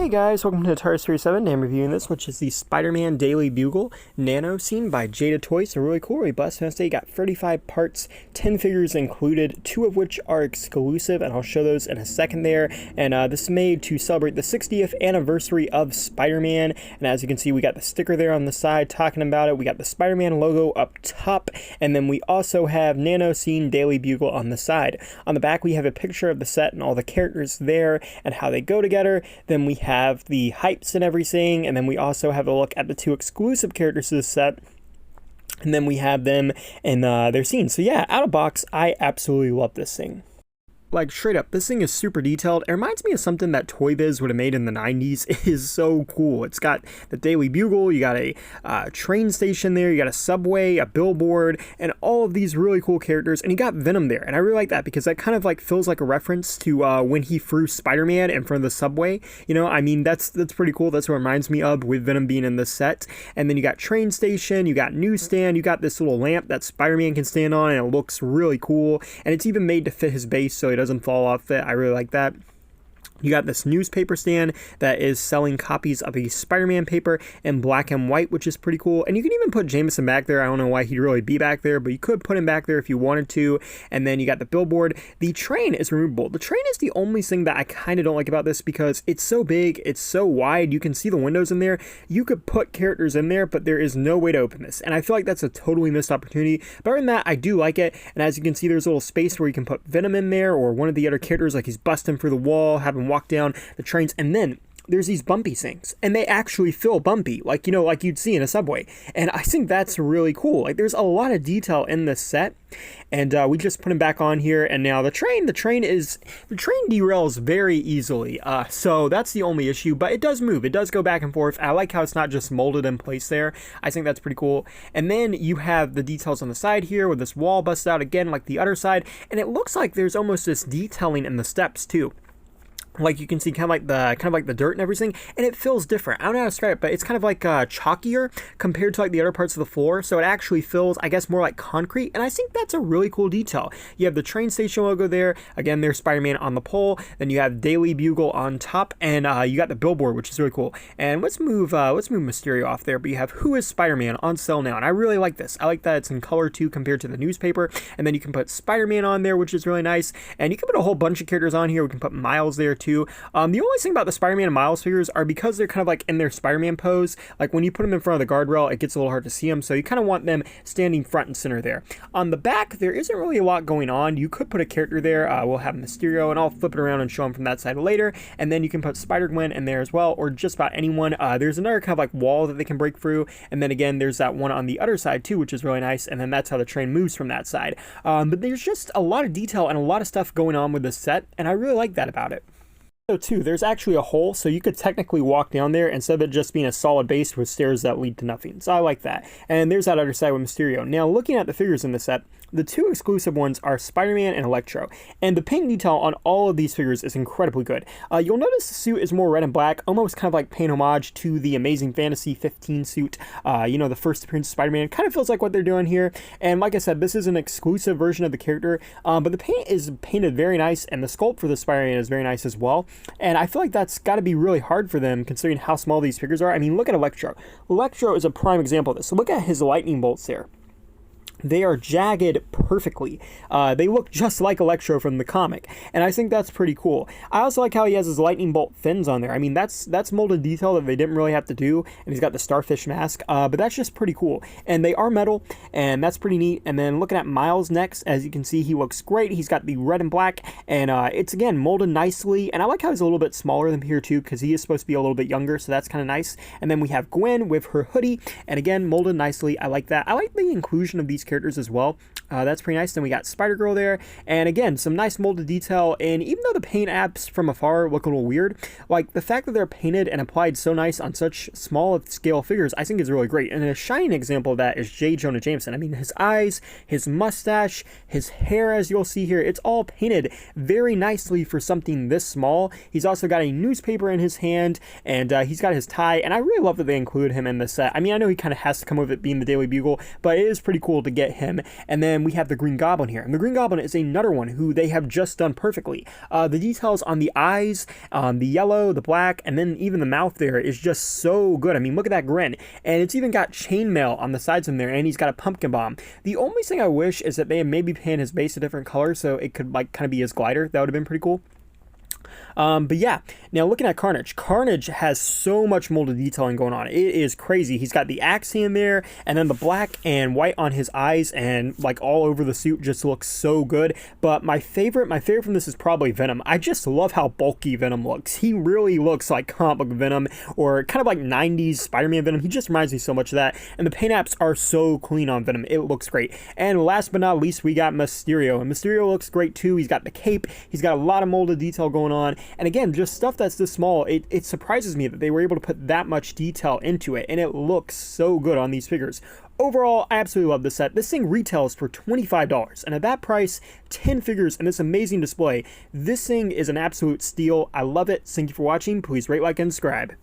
Hey guys, welcome to Atari Series 7. I'm reviewing this, which is the Spider-Man Daily Bugle Nano scene by Jada toys. A really cool, robust. And you got 35 parts, 10 figures included, 2 of which are exclusive, and I'll show those in a second there. And this is made to celebrate the 60th anniversary of Spider-Man. And as you can see, we got the sticker there on the side talking about it. We got the Spider-Man logo up top, and then we also have Nano Scene Daily Bugle on the side. On the back, we have a picture of the set and all the characters there and how they go together. Then we have the hypes and everything, and then we also have a look at the 2 exclusive characters to the set, and then we have them in their scenes. So yeah, out of box, I absolutely love this thing. Like, straight up, this thing is super detailed. It reminds me of something that Toy Biz would have made in the 90s. It is so cool. It's got the Daily Bugle, you got a train station there, you got a subway, a billboard, and all of these really cool characters. And you got Venom there, and I really like that because that kind of like feels like a reference to when he threw Spider-Man in front of the subway. You know, I mean, that's pretty cool. That's what it reminds me of with Venom being in the set. And then you got train station, you got newsstand, you got this little lamp that Spider-Man can stand on, and it looks really cool. And it's even made to fit his base so it doesn't fall off it. I really like that. You got this newspaper stand that is selling copies of a Spider-Man paper in black and white, which is pretty cool. And you can even put Jameson back there. I don't know why he'd really be back there, but you could put him back there if you wanted to. And then you got the billboard. The train is removable. The train is the only thing that I kind of don't like about this because it's so big, it's so wide. You can see the windows in there. You could put characters in there, but there is no way to open this. And I feel like that's a totally missed opportunity. But other than that, I do like it. And as you can see, there's a little space where you can put Venom in there or one of the other characters, like he's busting through the wall, have him walk down the trains, and then there's these bumpy things, and they actually feel bumpy, like, you know, like you'd see in a subway. And I think that's really cool. Like, there's a lot of detail in this set, and we just put him back on here. And now the train derails very easily, so that's the only issue. But it does move, it does go back and forth. I like how it's not just molded in place there. I think that's pretty cool. And then you have the details on the side here with this wall busted out again like the other side, and it looks like there's almost this detailing in the steps too. Like you can see kind of like the dirt and everything, and it feels different. I don't know how to describe it, but it's kind of like chalkier compared to like the other parts of the floor. So it actually feels, I guess, more like concrete, and I think that's a really cool detail. You have the train station logo there. Again, there's Spider-Man on the pole. Then you have Daily Bugle on top, and you got the billboard, which is really cool. And let's move Mysterio off there. But you have Who is Spider-Man on sale now, and I really like this. I like that it's in color too compared to the newspaper. And then you can put Spider-Man on there, which is really nice. And you can put a whole bunch of characters on here. We can put Miles there too. The only thing about the Spider-Man and Miles figures are because they're kind of like in their Spider-Man pose, like when you put them in front of the guardrail, it gets a little hard to see them, so you kind of want them standing front and center there. On the back, there isn't really a lot going on. You could put a character there. We'll have Mysterio, and I'll flip it around and show them from that side later. And then you can put Spider-Gwen in there as well, or just about anyone. There's another kind of like wall that they can break through, and then again, there's that one on the other side too, which is really nice, and then that's how the train moves from that side. But there's just a lot of detail and a lot of stuff going on with this set, and I really like that about it. Too, there's actually a hole, so you could technically walk down there instead of it just being a solid base with stairs that lead to nothing. So I like that. And there's that other side with Mysterio. Now, looking at the figures in the set, the 2 exclusive ones are Spider-Man and Electro, and the paint detail on all of these figures is incredibly good. You'll notice the suit is more red and black, almost kind of like paying homage to the Amazing Fantasy 15 suit. You know, the first appearance of Spider-Man. Kind of feels like what they're doing here. And like I said, this is an exclusive version of the character, but the paint is painted very nice, and the sculpt for the Spider-Man is very nice as well. And I feel like that's got to be really hard for them considering how small these figures are. I mean, look at Electro. Electro is a prime example of this. So look at his lightning bolts there. They are jagged perfectly. They look just like Electro from the comic, and I think that's pretty cool. I also like how he has his lightning bolt fins on there. I mean, that's molded detail that they didn't really have to do, and he's got the starfish mask, but that's just pretty cool. And they are metal, and that's pretty neat. And then looking at Miles next, as you can see, he looks great. He's got the red and black, and it's, again, molded nicely. And I like how he's a little bit smaller than here, too, because he is supposed to be a little bit younger, so that's kind of nice. And then we have Gwen with her hoodie, and again, molded nicely. I like that. I like the inclusion of these characters as well. That's pretty nice. Then we got Spider-Girl there, and again, some nice molded detail. And even though the paint apps from afar look a little weird, like the fact that they're painted and applied so nice on such small scale figures, I think is really great. And a shining example of that is J. Jonah Jameson. I mean, his eyes, his mustache, his hair, as you'll see here, it's all painted very nicely for something this small. He's also got a newspaper in his hand, and he's got his tie, and I really love that they include him in this set. I mean, I know he kind of has to come with it being the Daily Bugle, but it is pretty cool to get get him. And then we have the Green Goblin here. And the Green Goblin is another one who they have just done perfectly. The details on the eyes, the yellow, the black, and then even the mouth there is just so good. I mean, look at that grin. And it's even got chainmail on the sides of him there, and he's got a pumpkin bomb. The only thing I wish is that they had maybe painted his base a different color so it could like kind of be his glider. That would have been pretty cool. But yeah, now looking at Carnage. Carnage has so much molded detailing going on. It is crazy. He's got the axe in there, and then the black and white on his eyes, and like all over the suit just looks so good. But my favorite from this is probably Venom. I just love how bulky Venom looks. He really looks like comic book Venom, or kind of like 90s Spider-Man Venom. He just reminds me so much of that. And the paint apps are so clean on Venom. It looks great. And last but not least, we got Mysterio. And Mysterio looks great too. He's got the cape. He's got a lot of molded detail going on. And again, just stuff that's this small, it surprises me that they were able to put that much detail into it, and it looks so good on these figures. Overall, I absolutely love this set. This thing retails for $25, and at that price, 10 figures and this amazing display, this thing is an absolute steal. I love it. Thank you for watching. Please rate, like, and subscribe.